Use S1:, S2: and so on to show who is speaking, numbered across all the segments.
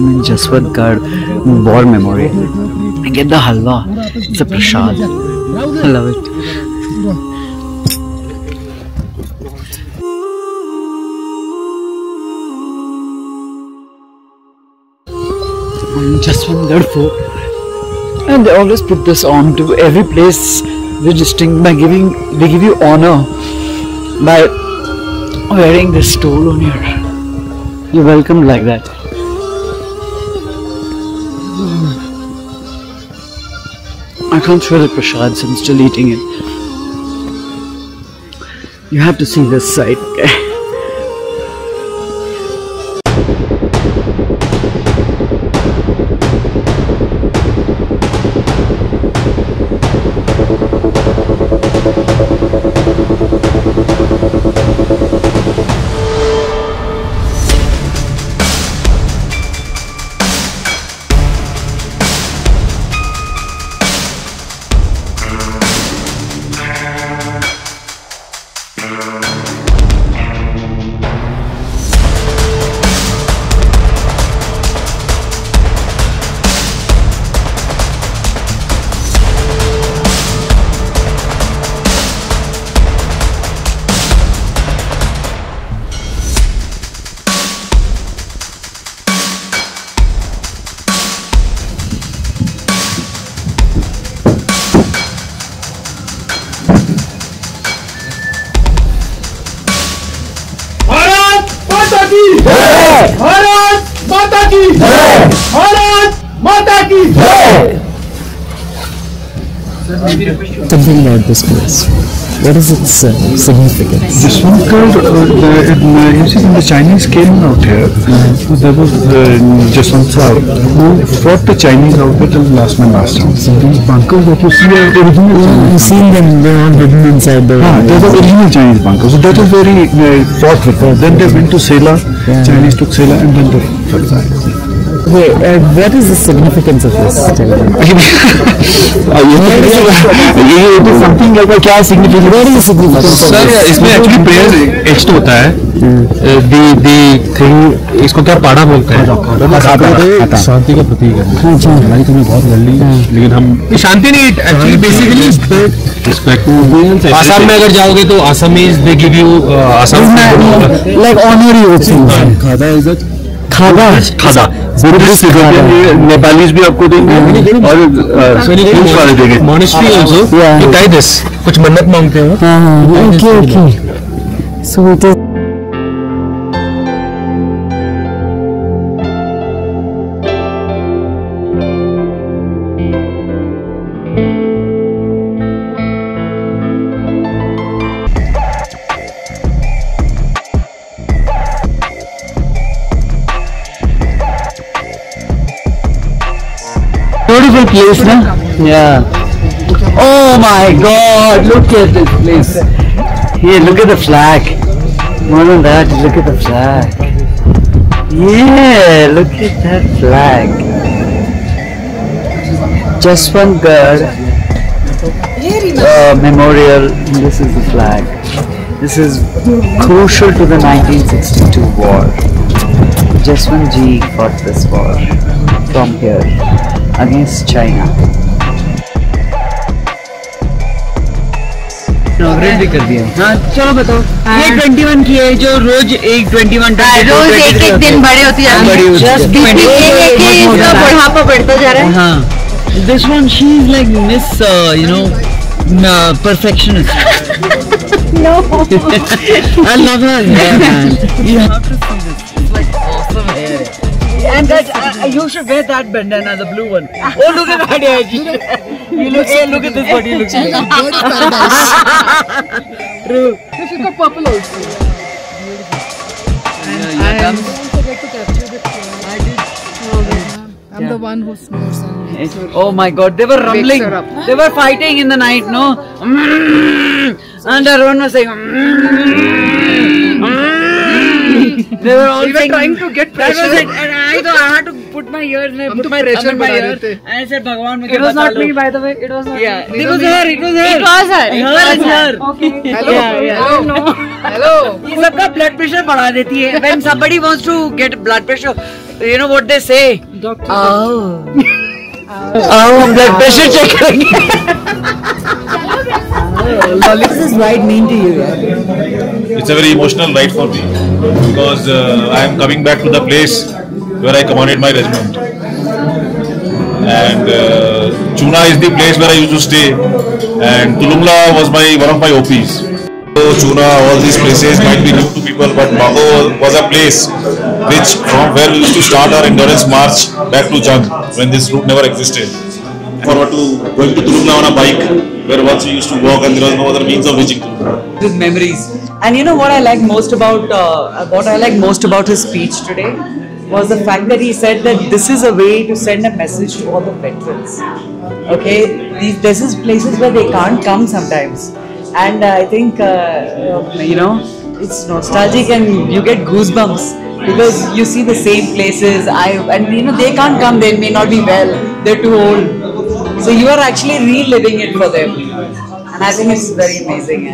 S1: in Jaswantgarh War Memorial. I get the halwa. It's a prasad. I love it. Jaswantgarh Fort, and they always put this on to every place visiting by they give you honor by wearing this stole on your. You're welcomed like that. I can't show the prasad, so I'm still eating it. You have to see this side, okay?
S2: Bharat माता की जय! भारत माता की जय!
S3: Something about this place. What is its significance?
S4: Jaswantgarh, you see, when the Chinese came out here, there was Jaswant Sahib who fought the Chinese out there till last time. So these bunkers that you see are original Chinese.
S3: You've seen them, they're all hidden inside the...
S4: They're the original Chinese bunkers. So that is where he fought with them. Then they went to Sela, Chinese took Sela, and then they fell back.
S3: Wait, what is the significance of this?
S4: It is something like क्या significance?
S3: What is the significance?
S4: Sir, इसमें actually prayer etched होता है. The thing इसको क्या पाड़ा बोलते हैं? शांति का प्रतीक है. लड़ाई तो बहुत लड़ ली, लेकिन हम शांति नहीं, actually basically respect. आसाम में अगर जाओगे तो Assamese they give you Assam
S3: like honor you.
S4: खादा is that?
S3: खादा
S4: नेपालीज भी आपको देंगे और देंगे. Monastery also you tie this. कुछ मन्नत मांगते हो.
S3: Okay. So it is.
S1: Beautiful place, no? Yeah. Oh my God! Look at this place. Here, look at the flag. More than that, look at the flag. Yeah, look at that flag. Jaswantgarh Memorial. This is the flag. This is crucial to the 1962 war. Jaswant ji fought this war from here against China. Inaugurate भी कर दिया. हाँ चलो बताओ. ये 21 की है जो रोज एक 21
S5: रोज एक दिन बड़े होती जा रही है. इसका बुढ़ापा बढ़ता जा रहा है.
S1: हाँ. This one she is like Miss perfectionist.
S5: No.
S1: I love her hair, man. You have to see this. It's like awesome hair. And that you should wear that bandana, the blue one. Oh, look at that hair. Hey, look at this body. Looks like true.
S2: This is the purple also. I'm the one who snores.
S1: Oh my God, they were rumbling. They were fighting in the night, no? And everyone was saying. They were all
S2: trying to get pressure.
S1: That was it. And I had to put my ears. Put my pressure my ear. And I said, Bhagwan,
S2: it was not me, by the way. It was not.
S1: Yeah, it was her. It was her.
S5: It was her.
S1: Her and her.
S2: Okay.
S1: Hello.
S2: Hello.
S1: ये सबका blood pressure बढ़ा देती है. When somebody wants to get blood pressure, you know what they say? Blood pressure check. What does this ride mean to you?
S6: It's a very emotional ride for me because I am coming back to the place where I commanded my regiment. And Chuna is the place where I used to stay, and Tulumla was one of my OPs. So Chuna, all these places might be new to people, but Bago was a place which from where we used to start our endurance march back to Jung when this route never existed. Forward to going to Tulumla on a bike, where once we used to walk and there was no other means of reaching Tulumla.
S1: With memories. And you know what I like most about his speech today was the fact that he said that this is a way to send a message to all the veterans. Okay, this is places where they can't come sometimes, and I think you know, it's nostalgic and you get goosebumps because you see the same places. And you know, they can't come, they may not be well, they're too old, so you are actually reliving it for them, and I think it's very amazing.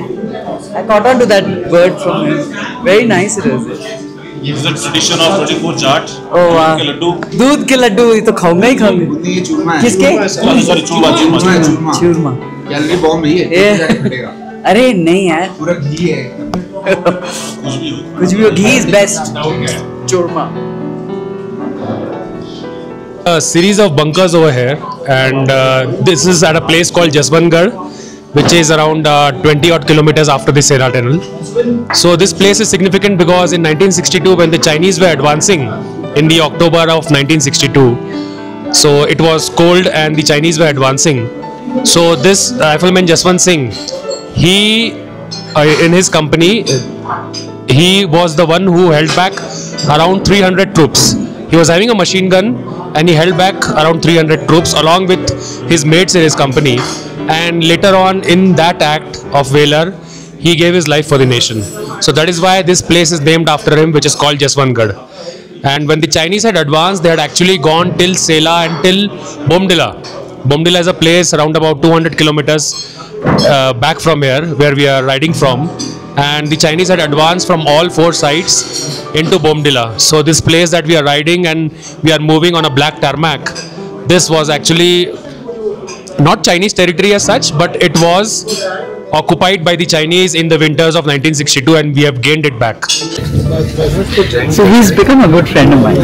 S1: I caught on to that word from him. Very nice it is.
S6: It's the tradition of 24 chaat.
S1: Oh wow. दूध के लड्डू ये तो खाऊंगा ही खाऊंगा. किसके?
S6: Sorry,
S1: चूरमा.
S2: Calorie bomb ही है.
S1: अरे नहीं यार.
S2: पूरा घी है.
S1: कुछ भी हो, घी is best. Churma.
S4: A series of bunkers over here, and this is at a place called Jaswantgarh, which is around 20 odd kilometers after the Sela tunnel. So this place is significant because in 1962, when the Chinese were advancing in the October of 1962, so it was cold and the Chinese were advancing. So this rifleman Jaswant Singh, he in his company, he was the one who held back around 300 troops. He was having a machine gun and he held back around 300 troops along with his mates in his company. And later on in that act of valor, he gave his life for the nation. So that is why this place is named after him, which is called Jaswantgarh. And when the Chinese had advanced, they had actually gone till Sela and till Bomdila. Bomdila is a place around about 200 kilometers back from here, where we are riding from. And the Chinese had advanced from all four sides into Bomdila. So this place that we are riding and we are moving on a black tarmac, this was actually not Chinese territory as such, but it was occupied by the Chinese in the winters of 1962, and we have gained it back.
S1: So he's become a good friend of mine.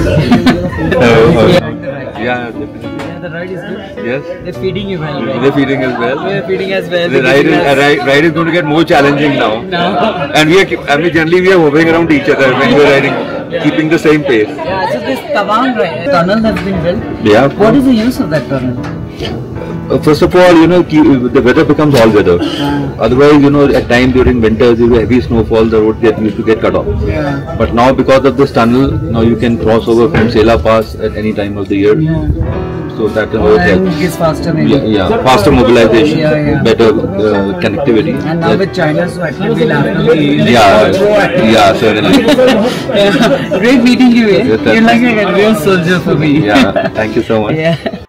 S7: Yeah, definitely.
S1: The ride is good.
S7: Yes.
S1: They're feeding you well, right?
S7: They're feeding as well.
S1: They're feeding as well.
S7: The ride is going to get more challenging now. And generally we are hovering around each other when we are riding, keeping the same pace.
S1: Yeah, so this Tawang tunnel has been built.
S7: Yeah.
S1: What is the use of that tunnel?
S7: First of all, the weather becomes all weather. Otherwise, at times during winters, due to heavy snowfall, the road used to get cut off.
S1: Yeah.
S7: But now, because of this tunnel, now you can cross over from Sela Pass at any time of the year.
S1: Yeah.
S7: So that will
S1: And it gets faster maybe.
S7: Yeah, faster mobilization, better connectivity.
S1: And now with China, so at least we'll have to be...
S7: Yeah, certainly.
S1: Great meeting you.
S7: Yes,
S1: You're like a real soldier for me.
S7: Yeah, thank you so much.
S1: Yeah.